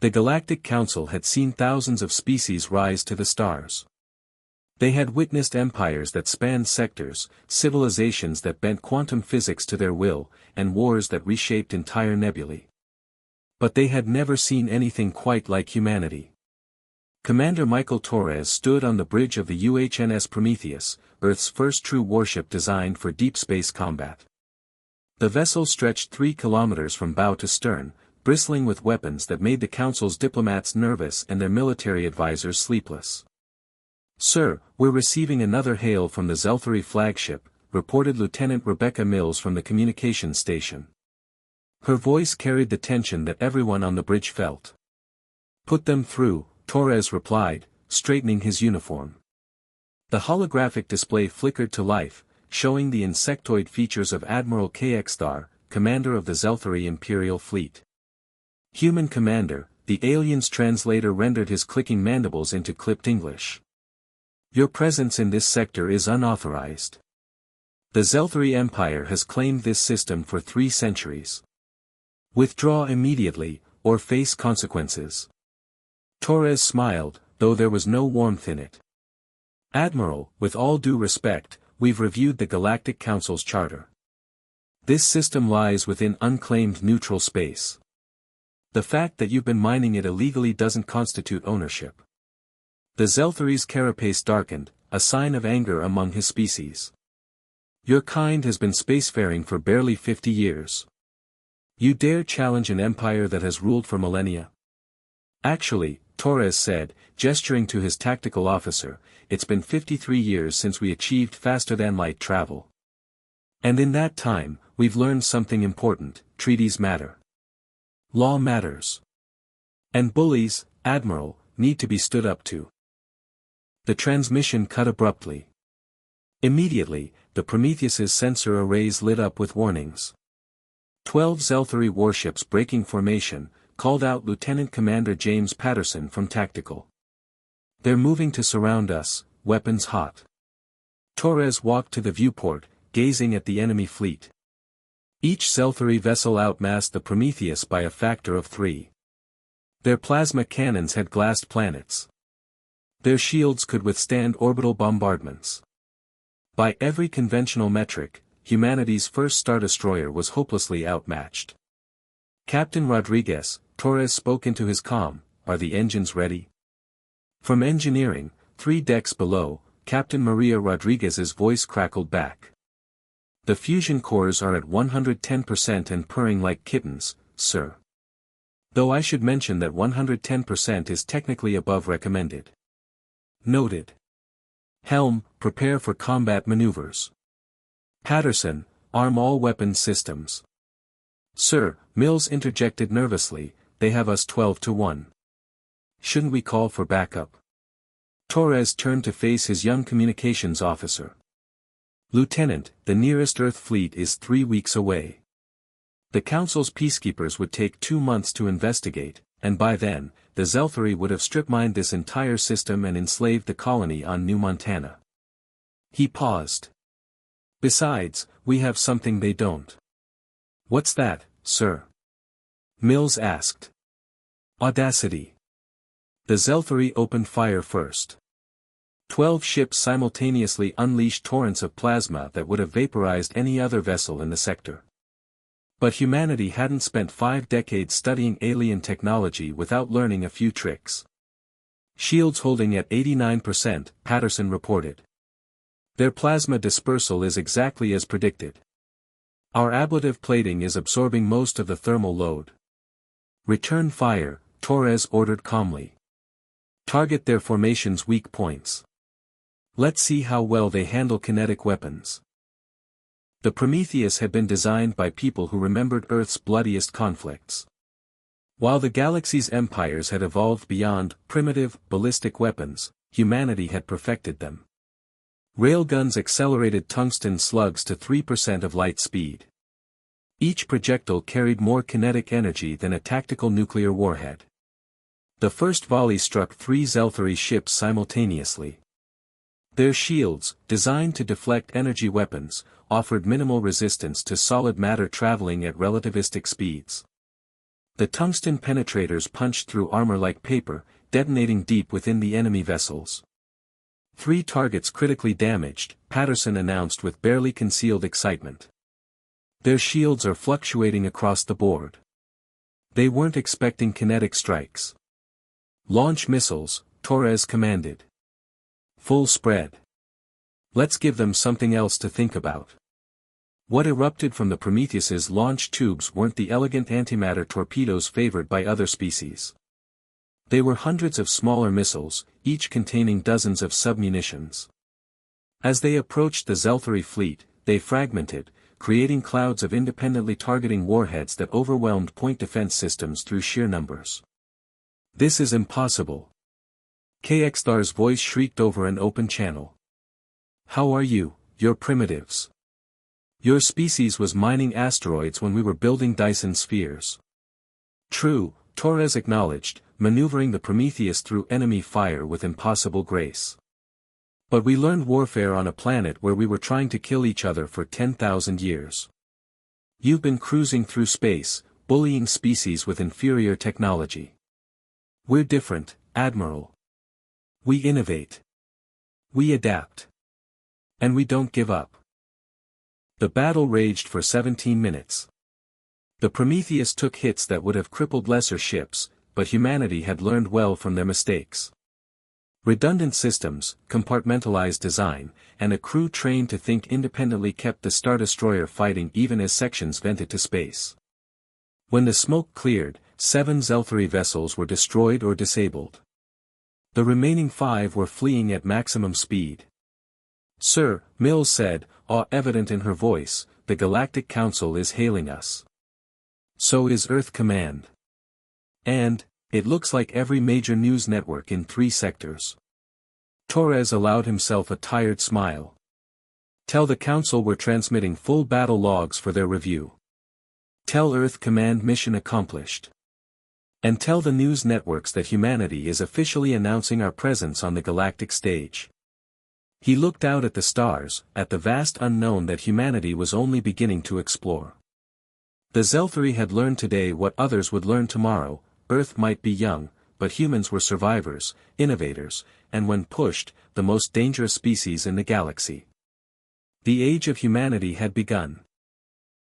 The Galactic Council had seen thousands of species rise to the stars. They had witnessed empires that spanned sectors, civilizations that bent quantum physics to their will, and wars that reshaped entire nebulae. But they had never seen anything quite like humanity. Commander Michael Torres stood on the bridge of the UHNS Prometheus, Earth's first true warship designed for deep space combat. The vessel stretched 3 kilometers from bow to stern, bristling with weapons that made the Council's diplomats nervous and their military advisors sleepless. "Sir, we're receiving another hail from the Zelthari flagship," reported Lieutenant Rebecca Mills from the communications station. Her voice carried the tension that everyone on the bridge felt. "Put them through," Torres replied, straightening his uniform. The holographic display flickered to life, showing the insectoid features of Admiral Kxthar, commander of the Zelthari Imperial Fleet. "Human commander," the alien's translator rendered his clicking mandibles into clipped English. "Your presence in this sector is unauthorized. The Zelthari Empire has claimed this system for 3 centuries. Withdraw immediately, or face consequences." Torres smiled, though there was no warmth in it. "Admiral, with all due respect, we've reviewed the Galactic Council's charter. This system lies within unclaimed neutral space. The fact that you've been mining it illegally doesn't constitute ownership." The Zelthari's carapace darkened, a sign of anger among his species. "Your kind has been spacefaring for barely 50 years. You dare challenge an empire that has ruled for millennia?" "Actually," Torres said, gesturing to his tactical officer, "it's been 53 years since we achieved faster-than-light travel. And in that time, we've learned something important: treaties matter. Law matters. And bullies, Admiral, need to be stood up to." The transmission cut abruptly. Immediately, the Prometheus's sensor arrays lit up with warnings. 12 Zelthari warships breaking formation, called out Lieutenant Commander James Patterson from Tactical. "They're moving to surround us, weapons hot." Torres walked to the viewport, gazing at the enemy fleet. Each Zelthari vessel outmassed the Prometheus by a factor of 3. Their plasma cannons had glassed planets. Their shields could withstand orbital bombardments. By every conventional metric, humanity's first Stardestroyer was hopelessly outmatched. "Captain Rodriguez," Torres spoke into his comm, "are the engines ready?" From engineering, 3 decks below, Captain Maria Rodriguez's voice crackled back. "The fusion cores are at 110% and purring like kittens, sir. Though I should mention that 110% is technically above recommended." "Noted. Helm, prepare for combat maneuvers. Patterson, arm all weapons systems." "Sir," Mills interjected nervously, "they have us 12-1. Shouldn't we call for backup?" Torres turned to face his young communications officer. "Lieutenant, the nearest Earth fleet is 3 weeks away. The Council's peacekeepers would take 2 months to investigate, and by then, the Zelthari would have strip-mined this entire system and enslaved the colony on New Montana." He paused. "Besides, we have something they don't." "What's that, sir?" Mills asked. "Audacity." The Zelthari opened fire first. 12 ships simultaneously unleashed torrents of plasma that would have vaporized any other vessel in the sector. But humanity hadn't spent 5 decades studying alien technology without learning a few tricks. "Shields holding at 89%, Patterson reported. "Their plasma dispersal is exactly as predicted. Our ablative plating is absorbing most of the thermal load." "Return fire," Torres ordered calmly. "Target their formation's weak points. Let's see how well they handle kinetic weapons." The Prometheus had been designed by people who remembered Earth's bloodiest conflicts. While the galaxy's empires had evolved beyond primitive, ballistic weapons, humanity had perfected them. Railguns accelerated tungsten slugs to 3% of light speed. Each projectile carried more kinetic energy than a tactical nuclear warhead. The first volley struck 3 Zelthari ships simultaneously. Their shields, designed to deflect energy weapons, offered minimal resistance to solid matter traveling at relativistic speeds. The tungsten penetrators punched through armor like paper, detonating deep within the enemy vessels. 3 targets critically damaged, Patterson announced with barely concealed excitement. Their shields are fluctuating across the board. They weren't expecting kinetic strikes. Launch missiles, Torres commanded. Full spread. Let's give them something else to think about. What erupted from the Prometheus's launch tubes weren't the elegant antimatter torpedoes favored by other species. They were hundreds of smaller missiles, each containing dozens of submunitions. As they approached the Zelthari fleet, they fragmented, creating clouds of independently targeting warheads that overwhelmed point defense systems through sheer numbers. This is impossible. KXThar's voice shrieked over an open channel. How are you, you're primitives? Your species was mining asteroids when we were building Dyson spheres. True, Torres acknowledged, maneuvering the Prometheus through enemy fire with impossible grace. But we learned warfare on a planet where we were trying to kill each other for 10,000 years. You've been cruising through space, bullying species with inferior technology. We're different, Admiral. We innovate. We adapt. And we don't give up. The battle raged for 17 minutes. The Prometheus took hits that would have crippled lesser ships, but humanity had learned well from their mistakes. Redundant systems, compartmentalized design, and a crew trained to think independently kept the Stardestroyer fighting even as sections vented to space. When the smoke cleared, 7 Zelthari vessels were destroyed or disabled. The remaining 5 were fleeing at maximum speed. Sir, Mills said, awe evident in her voice, the Galactic Council is hailing us. So is Earth Command. And, it looks like every major news network in 3 sectors. Torres allowed himself a tired smile. Tell the Council we're transmitting full battle logs for their review. Tell Earth Command mission accomplished. And tell the news networks that humanity is officially announcing our presence on the galactic stage. He looked out at the stars, at the vast unknown that humanity was only beginning to explore. The Zelthari had learned today what others would learn tomorrow. Earth might be young, but humans were survivors, innovators, and when pushed, the most dangerous species in the galaxy. The age of humanity had begun.